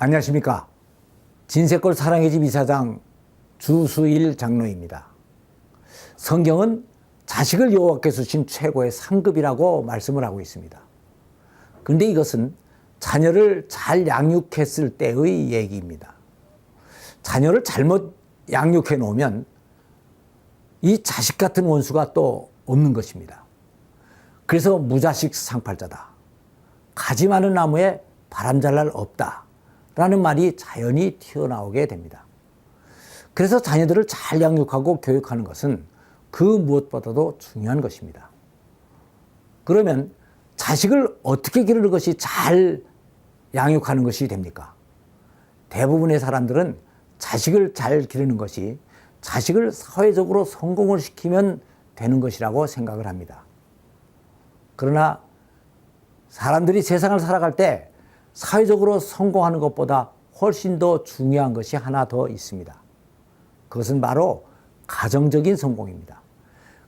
안녕하십니까. 진세골 사랑의 집 이사장 주수일 장로입니다. 성경은 자식을 여호와께서 주신 최고의 상급이라고 말씀을 하고 있습니다. 그런데 이것은 자녀를 잘 양육했을 때의 얘기입니다. 자녀를 잘못 양육해 놓으면 이 자식 같은 원수가 또 없는 것입니다. 그래서 무자식 상팔자다. 가지 많은 나무에 바람 잘 날 없다. 라는 말이 자연히 튀어나오게 됩니다. 그래서 자녀들을 잘 양육하고 교육하는 것은 그 무엇보다도 중요한 것입니다. 그러면 자식을 어떻게 기르는 것이 잘 양육하는 것이 됩니까? 대부분의 사람들은 자식을 잘 기르는 것이 자식을 사회적으로 성공을 시키면 되는 것이라고 생각을 합니다. 그러나 사람들이 세상을 살아갈 때 사회적으로 성공하는 것보다 훨씬 더 중요한 것이 하나 더 있습니다. 그것은 바로 가정적인 성공입니다.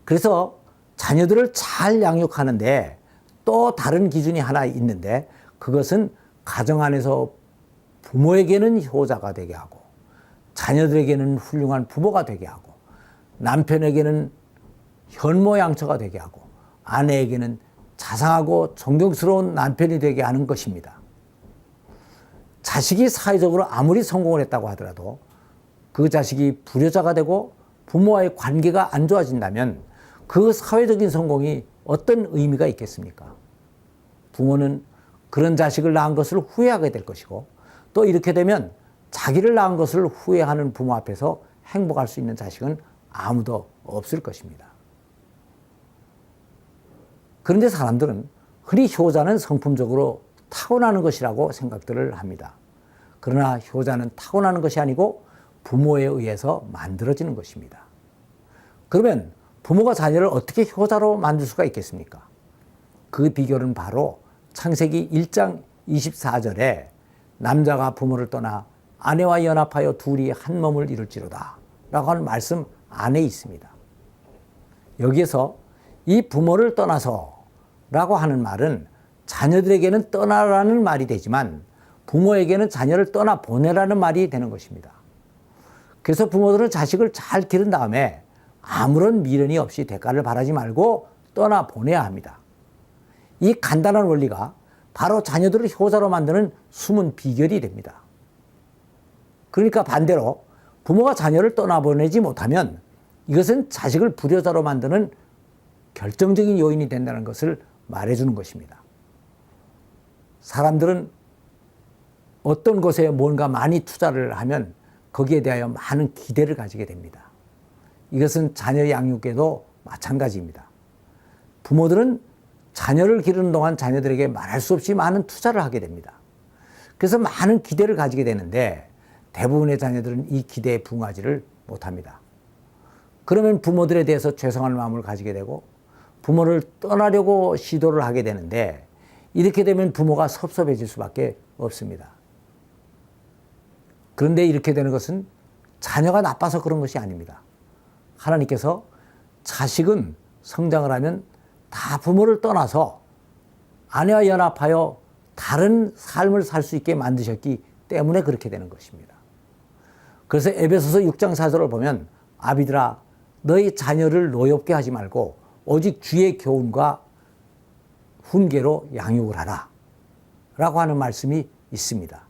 그래서 자녀들을 잘 양육하는데 또 다른 기준이 하나 있는데 그것은 가정 안에서 부모에게는 효자가 되게 하고 자녀들에게는 훌륭한 부모가 되게 하고 남편에게는 현모양처가 되게 하고 아내에게는 자상하고 존경스러운 남편이 되게 하는 것입니다. 자식이 사회적으로 아무리 성공을 했다고 하더라도 그 자식이 불효자가 되고 부모와의 관계가 안 좋아진다면 그 사회적인 성공이 어떤 의미가 있겠습니까? 부모는 그런 자식을 낳은 것을 후회하게 될 것이고 또 이렇게 되면 자기를 낳은 것을 후회하는 부모 앞에서 행복할 수 있는 자식은 아무도 없을 것입니다. 그런데 사람들은 흔히 효자는 성품적으로 타고나는 것이라고 생각들을 합니다. 그러나 효자는 타고나는 것이 아니고 부모에 의해서 만들어지는 것입니다. 그러면 부모가 자녀를 어떻게 효자로 만들 수가 있겠습니까? 그 비결은 바로 창세기 1장 24절에 남자가 부모를 떠나 아내와 연합하여 둘이 한 몸을 이룰지로다 라고 하는 말씀 안에 있습니다. 여기에서 이 부모를 떠나서 라고 하는 말은 자녀들에게는 떠나라는 말이 되지만 부모에게는 자녀를 떠나보내라는 말이 되는 것입니다. 그래서 부모들은 자식을 잘 기른 다음에 아무런 미련이 없이 대가를 바라지 말고 떠나보내야 합니다. 이 간단한 원리가 바로 자녀들을 효자로 만드는 숨은 비결이 됩니다. 그러니까 반대로 부모가 자녀를 떠나보내지 못하면 이것은 자식을 불효자로 만드는 결정적인 요인이 된다는 것을 말해주는 것입니다. 사람들은 어떤 것에 뭔가 많이 투자를 하면 거기에 대하여 많은 기대를 가지게 됩니다. 이것은 자녀 양육에도 마찬가지입니다. 부모들은 자녀를 기르는 동안 자녀들에게 말할 수 없이 많은 투자를 하게 됩니다. 그래서 많은 기대를 가지게 되는데 대부분의 자녀들은 이 기대에 부응하지를 못합니다. 그러면 부모들에 대해서 죄송한 마음을 가지게 되고 부모를 떠나려고 시도를 하게 되는데 이렇게 되면 부모가 섭섭해질 수밖에 없습니다. 그런데 이렇게 되는 것은 자녀가 나빠서 그런 것이 아닙니다. 하나님께서 자식은 성장을 하면 다 부모를 떠나서 아내와 연합하여 다른 삶을 살 수 있게 만드셨기 때문에 그렇게 되는 것입니다. 그래서 에베소서 6장 4절을 보면 아비들아 너희 자녀를 노엽게 하지 말고 오직 주의 교훈과 훈계로 양육을 하라 라고 하는 말씀이 있습니다.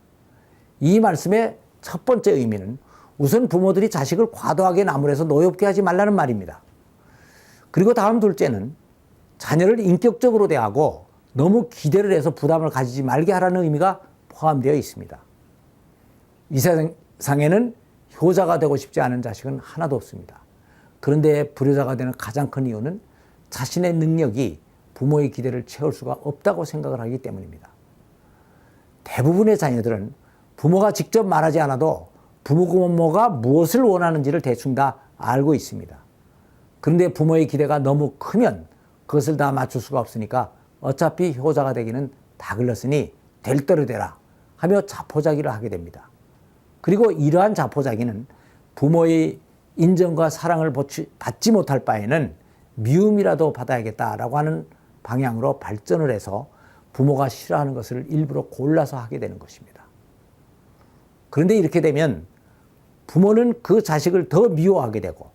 이 말씀의 첫 번째 의미는 우선 부모들이 자식을 과도하게 나무라서 노엽게 하지 말라는 말입니다. 그리고 다음 둘째는 자녀를 인격적으로 대하고 너무 기대를 해서 부담을 가지지 말게 하라는 의미가 포함되어 있습니다. 이 세상에는 효자가 되고 싶지 않은 자식은 하나도 없습니다. 그런데 불효자가 되는 가장 큰 이유는 자신의 능력이 부모의 기대를 채울 수가 없다고 생각을 하기 때문입니다. 대부분의 자녀들은 부모가 직접 말하지 않아도 부모가 무엇을 원하는지를 대충 다 알고 있습니다. 그런데 부모의 기대가 너무 크면 그것을 다 맞출 수가 없으니까 어차피 효자가 되기는 다 글렀으니 될 대로 되라 하며 자포자기를 하게 됩니다. 그리고 이러한 자포자기는 부모의 인정과 사랑을 받지 못할 바에는 미움이라도 받아야겠다라고 하는 방향으로 발전을 해서 부모가 싫어하는 것을 일부러 골라서 하게 되는 것입니다. 그런데 이렇게 되면 부모는 그 자식을 더 미워하게 되고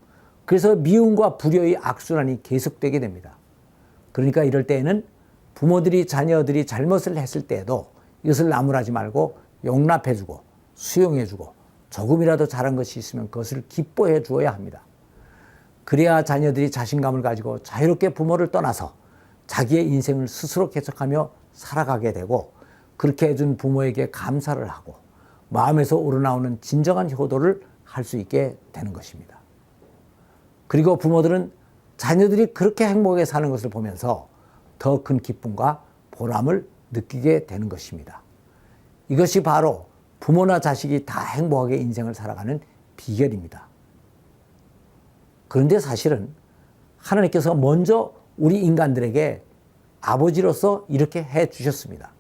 그래서 미움과 불효의 악순환이 계속되게 됩니다. 그러니까 이럴 때에는 부모들이 자녀들이 잘못을 했을 때에도 이것을 나무라지 말고 용납해주고 수용해주고 조금이라도 잘한 것이 있으면 그것을 기뻐해 주어야 합니다. 그래야 자녀들이 자신감을 가지고 자유롭게 부모를 떠나서 자기의 인생을 스스로 개척하며 살아가게 되고 그렇게 해준 부모에게 감사를 하고 마음에서 우러나오는 진정한 효도를 할 수 있게 되는 것입니다. 그리고 부모들은 자녀들이 그렇게 행복하게 사는 것을 보면서 더 큰 기쁨과 보람을 느끼게 되는 것입니다. 이것이 바로 부모나 자식이 다 행복하게 인생을 살아가는 비결입니다. 그런데 사실은 하나님께서 먼저 우리 인간들에게 아버지로서 이렇게 해 주셨습니다.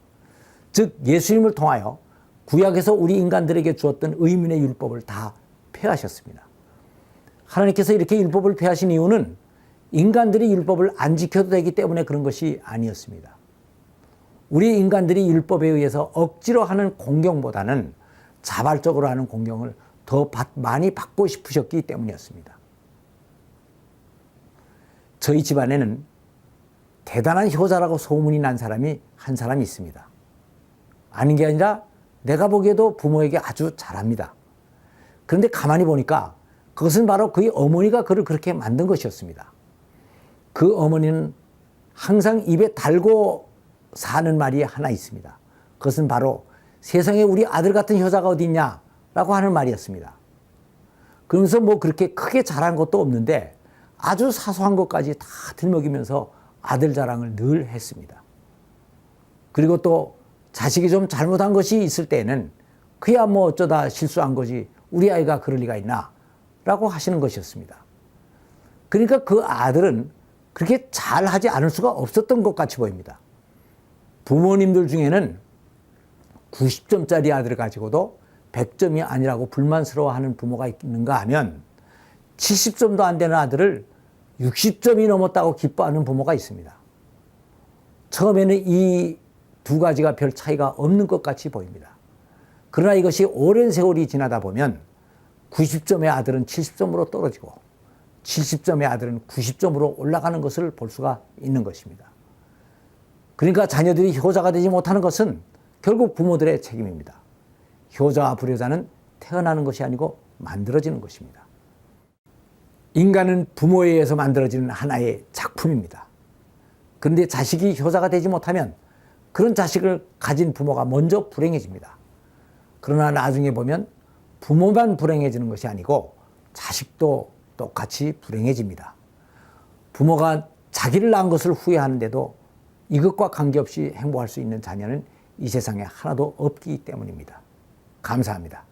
즉 예수님을 통하여 구약에서 우리 인간들에게 주었던 의문의 율법을 다 폐하셨습니다. 하나님께서 이렇게 율법을 폐하신 이유는 인간들이 율법을 안 지켜도 되기 때문에 그런 것이 아니었습니다. 우리 인간들이 율법에 의해서 억지로 하는 공경보다는 자발적으로 하는 공경을 더 많이 받고 싶으셨기 때문이었습니다. 저희 집안에는 대단한 효자라고 소문이 난 사람이 한 사람이 있습니다. 아닌 게 아니라 내가 보기에도 부모에게 아주 잘합니다. 그런데 가만히 보니까 그것은 바로 그의 어머니가 그를 그렇게 만든 것이었습니다. 그 어머니는 항상 입에 달고 사는 말이 하나 있습니다. 그것은 바로 세상에 우리 아들 같은 효자가 어디 있냐라고 하는 말이었습니다. 그러면서 뭐 그렇게 크게 잘한 것도 없는데 아주 사소한 것까지 다 들먹이면서 아들 자랑을 늘 했습니다. 그리고 또 자식이 좀 잘못한 것이 있을 때에는 그야 뭐 어쩌다 실수한 거지 우리 아이가 그럴 리가 있나 라고 하시는 것이었습니다. 그러니까 그 아들은 그렇게 잘하지 않을 수가 없었던 것 같이 보입니다. 부모님들 중에는 90점짜리 아들을 가지고도 100점이 아니라고 불만스러워하는 부모가 있는가 하면 70점도 안 되는 아들을 60점이 넘었다고 기뻐하는 부모가 있습니다. 처음에는 이 두 가지가 별 차이가 없는 것 같이 보입니다. 그러나 이것이 오랜 세월이 지나다 보면 90점의 아들은 70점으로 떨어지고 70점의 아들은 90점으로 올라가는 것을 볼 수가 있는 것입니다. 그러니까 자녀들이 효자가 되지 못하는 것은 결국 부모들의 책임입니다. 효자와 불효자는 태어나는 것이 아니고 만들어지는 것입니다. 인간은 부모에 의해서 만들어지는 하나의 작품입니다. 그런데 자식이 효자가 되지 못하면 그런 자식을 가진 부모가 먼저 불행해집니다. 그러나 나중에 보면 부모만 불행해지는 것이 아니고 자식도 똑같이 불행해집니다. 부모가 자기를 낳은 것을 후회하는데도 이것과 관계없이 행복할 수 있는 자녀는 이 세상에 하나도 없기 때문입니다. 감사합니다.